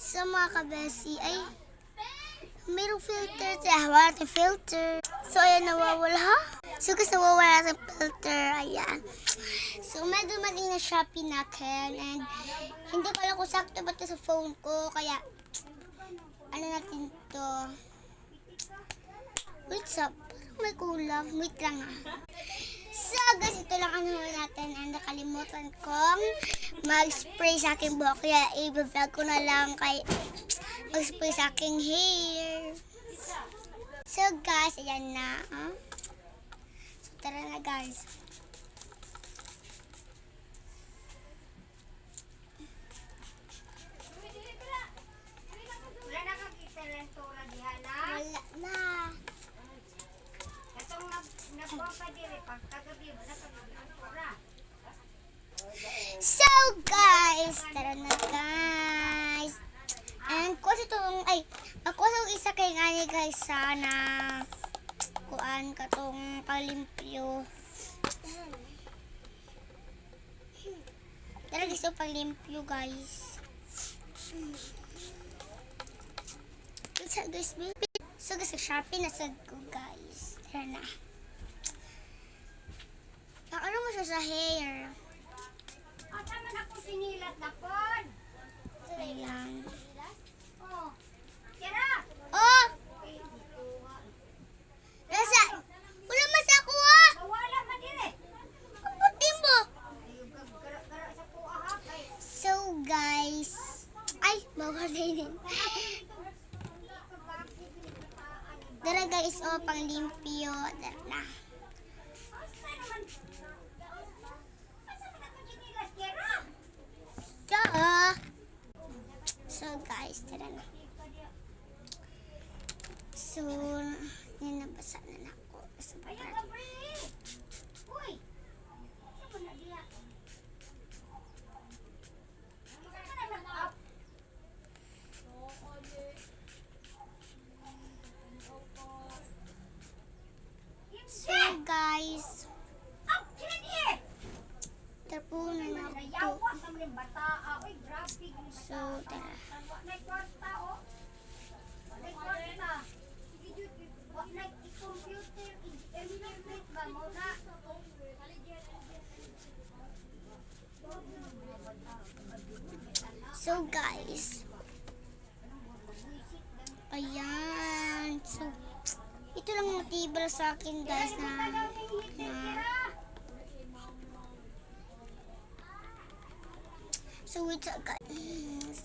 Sa mga kabesi, ay, mayroong filter siya. Water filter. So, ayan, nawawala, ha? So, kasi nawawala sa filter. Ayan. So, may dumating na Shopee na akin. And, hindi ko alam kung sakto ba ito sa phone ko. Kaya, ano natin to? Wait, up. Parang may kulang. Wait lang, ha? So, guys, ito lang ang naman natin. And nakalimutan kong mag-spray sa aking buhok. Kaya, i-vlog ko na lang kay mag-spray sa aking hair. So, guys, ayan na. Huh? So, tara na, guys. Wala na kakita lang tura diha na. Wala na. Katong nagbuha pa diri pag kagabi mo na kagabi ang tura. So, guys, tara na, guys. And, kuha itong, ay, ako sa isa kay ngani, guys, sana kuan katong palimpyo. Tara, guys, itong palimpyo, guys. So, guys, Shopee na sad ko, guys. Tara na. Ano mo siya sa hair? Ah, tama na kung sinilat na pod. Ayan. Oh. Kira. Oh! Nasa, wala masako, ha? Nawala man diri. Ang puting mo. Ayun gara sa kuha ha kay. So, guys, ay, mawalayin. Dara, guys, oh, pang limpyo. Dara na. Duh! So, guys, tara na. So, yun, nabasa na ako. So, Ayun parang, ka pre. Uy. Saan mo na diha? Saan ka na nag-up? so, guys, Up sila diha. tapunan na ako. Nayawa sa mga bata. Uy, grabe. So, tara. May kwarta, oh. May kwarta. Like, i-computer, i-internet ba mo na? So, guys, ayan. So, ito lang motibo sa akin, guys, na so, wait, guys.